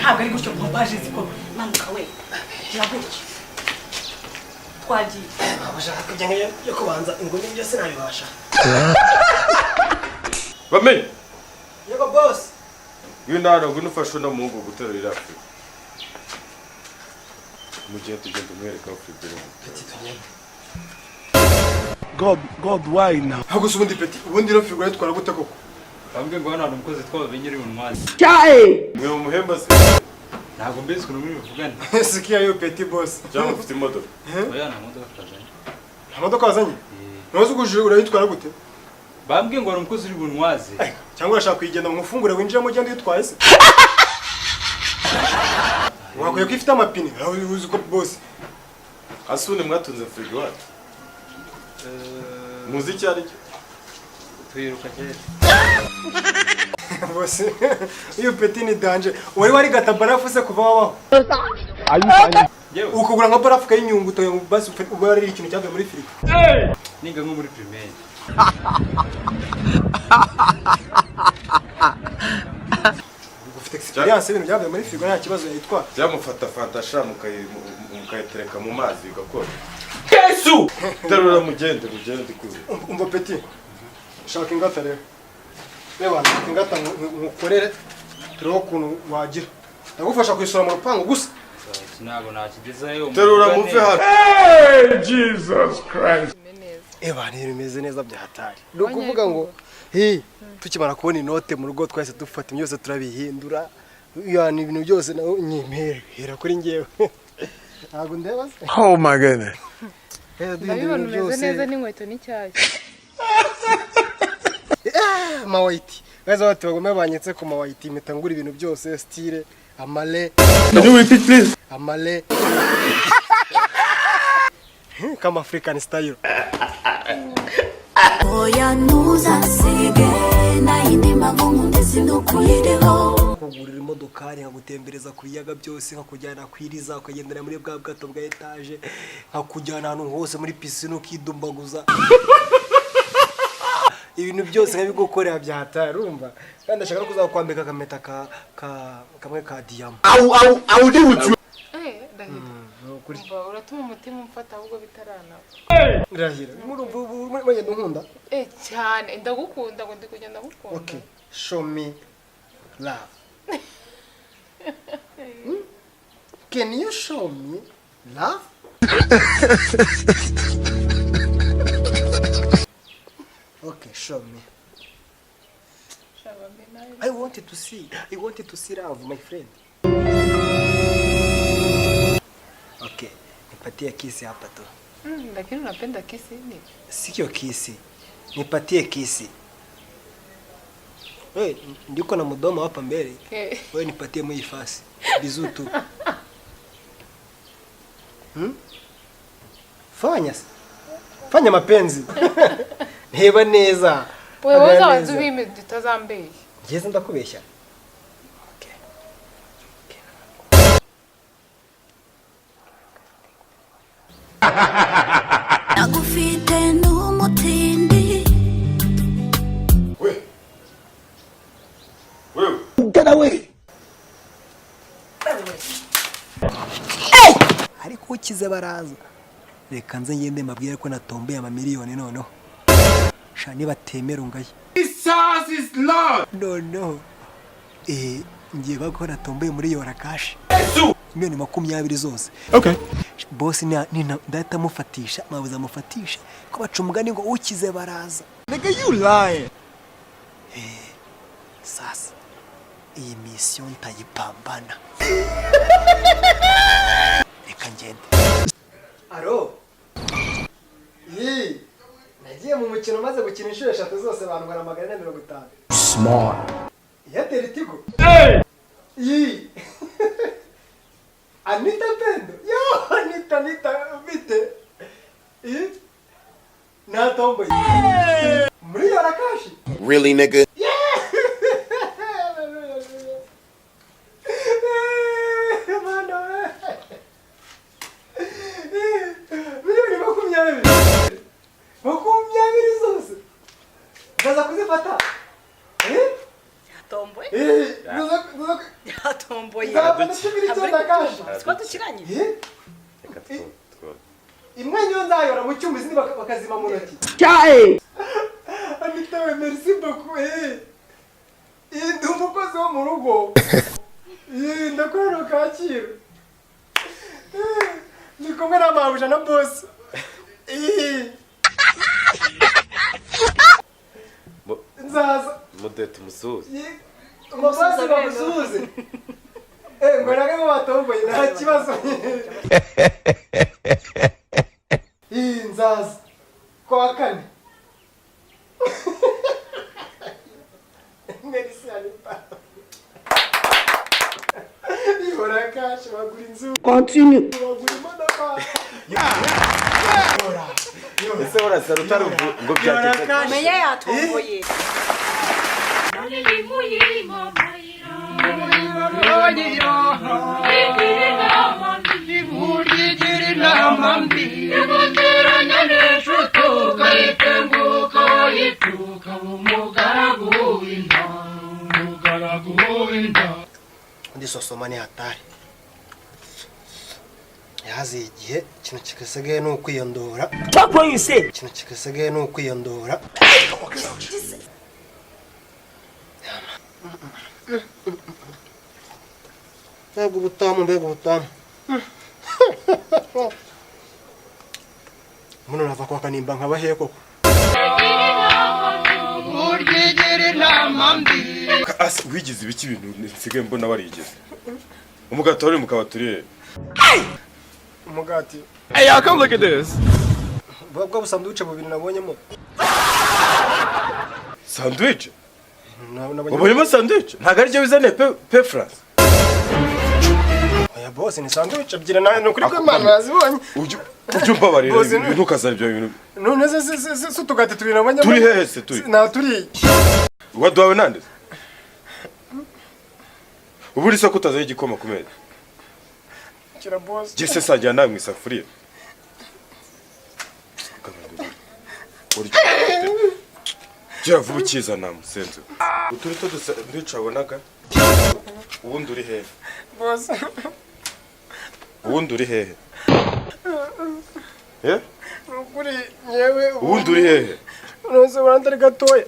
ntabwo ari gutyo pompaje ziko mamuka we yabuki twagiye abashaka kujya ngiye yo kubanza inguni byose nabibasha bamenye yego boss gwindana gwinufasha na mungu guterura irafi mugiye tugenda umwereka Fribert petit tugenda God why now? hago subundi petit ubundi no figure twara gute koko bambwe ngo hano umukozi twabenyere umunwazi mwe muhemba se ntabwo mbizi kuno muri bivugana sikia yo petit boss cyangwa ufite imodoka oya nta modoka kazanye imodoka wazanye nozo kujije urayitwara gute bambwe ngo umukozi uri bunwazi cyangwa urashaka kuyigenda mu mufungure winjiramo ugenda yitwaye se wakwiye ko ifite amapine uzi ko boss asune mwatunze Fribert muziki ari cyo tuyiruka kera boss iyo petit ni danger wari gata barafu se kuva wabaho ukugura nka barafu kayinyungu to basi uba ari ikintu cyavuye muri firigo ninga nko muri primaire ufite experience ibintu byavuye muri firigo nta kibazo yitwa byamufata fantasha mukayetereka mu mazi bigakora Yesu terura mugende kuzi umva petit shaka ingata rero reba ingata ngukorere turiho kuntu wagira ndagufasha kwisura mu rupangu gusa ntabwo nakigezayo terura muve hano Jesus Christ. ni bimeze neza bya hatari no kuvuga ngo tukimara kubona inote mu rugo twese dufata byose turabihindura yani ibintu byose naho nyimera kuri ngewe ntabwo ndeba se Oh my goodness. ndabibona umeze neza n'inkweto n'icyashya mawayiti baza bati bagome banyetse ku mawayiti mitangura ibintu byose style amale Can you repeat please? amale kama African style oya ntuzasige nayindi magungu ndetse ndukuyireho kugurira imodokari nkagutembereza ku biyaga byose nkakujyana kwiriza ukagendera muri bwa bwato bwa etage nkakujyana ahantu hose muri piscine ukidumbaguza ibintu byose nkabigukorera bya hatari urumva kandi ndashaka no kuzakwambika akameta kamwe ka diamond I will deal with you. ndahita uratuma umutima umfata ahubwo bitarana ndahira murumva bagenda nkunda cyane ndagukunda ngo ndi kugenda ngukunda okay show me love can you show me love okay show me I wanted to see love my friend okay nipatie kisi hapa tu lakini unapenda kisi ni sikio kisi nipatie kisi wewe ndiko na mdomo hapa mbele wewe nipatie mwe ifasi bizu tu fanya mapenzi heba neza wewe uzabanza ubime tutazambeshya ngeze ndakubeshya nagufite n'umutindi Get away. ariko ukize baraza reka nze ngende mabwire ko natombeye amamiliyoni noneho shani batemera ungaye Jesus is Lord. no ngiye ko natombeye muri yora cash miliyoni 20 zose Okay. boss ni ndahita mufatisha mabuza mufatisha ko baca umugani ngo ukize baraza Nigga, you lying. sasa iyi mission ntayipambana reka ngende aro nagiye mu mukino maze gukina inshuro 3 zose bandwara 450 Smart. yatera itigo Anita Pendo yo Anita bite natomboye muri yora kashi Really, nigga? makumyabiri zose ndaza kuzifata yatomboye yatomboye siko tukirangije reka imwe niyo nzayora mu cyuma izindi bakazima mu ntoki anitawe merci beaucoup ndi umukozi wo mu rugo ndakorera Kacyiru ndi kumwe na mabuja na boss nzaza mudete musuze umusaza bamusuze ngo nage ngo batomboye nta kibazo nzaza kwa kane merci alipa ihora kashi bagura inzu Continue. bagura imodoka ese urasa rutari ngo byageze menye yatomboye ndi sosoma ni hatari yaze igihe ikintu kigasigaye ni ukwiyondora ikintu kigasigaye ni ukwiyondora mbega ubutamu muno nava kwa kanimba nkaba hehe koko ase wigize ibiki ibintu nsigaye mbona warigeze umugati wari mu kabaturiye umugati Hey, y'all, come look at this. bwa busanduce bubiri nabonyemo sandwich wabonyemo sandwich ntabwo aribyo bizane pe France oya boss ni sandwich ebyiri na kuri ko imana yazibonye ujye umbabarira ibintu ukazana ibyo bintu none se utugati tubiri nabonyemo turi hehe se turi na turi waduhawe nande ubu uri se ko utazanye igikoma ku meza kira boss gise sangira nawe mu isafuriya gira vuba ukizana musenzi uturi to ndicabonaga ubundi uri hehe boss ubundi uri hehe nukuri yewe ubundi uri hehe nose barantari gatoya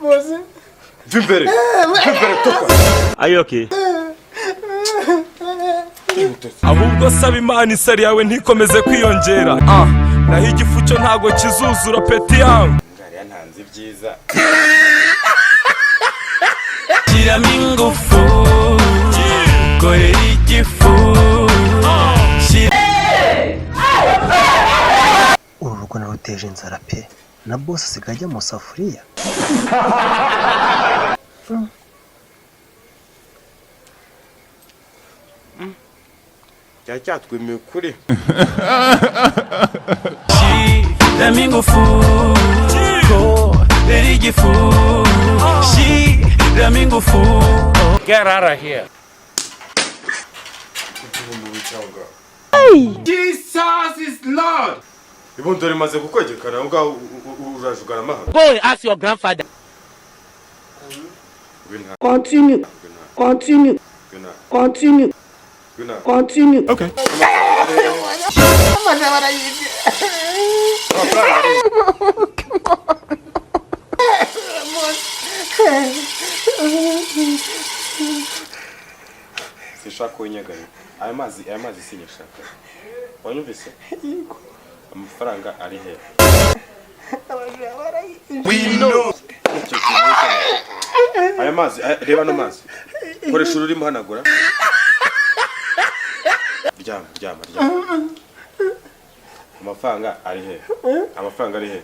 boss Vimbere toka Are you okay? Ahubwo saba Imana isari yawe ntikomeze kwiyongera. Naho igifu cyo ntago kizuzura peti yangu. ngariya ntanze byiza Giramo ingufu. Gorera igifu. uru rugo naruteje inzara pe na boss asigaye ajya mu safuriya cyatwemeye kuri Giramo ingufu. Gorera igifu. Giramo ingufu. Get out of here. Jesus is Lord. ibondo rimaze kukwegekana ngaho urajugana amahanga Go and ask your grandfather. Continue. Continue. Continue. Continue. Okay. sishaka kunyeganya aya mazi sinyashaka wanyumvise amafaranga ari he We know. aya mazi reba no mazi koresha ururimo hanagura ryama amafaranga ari he amafaranga ari he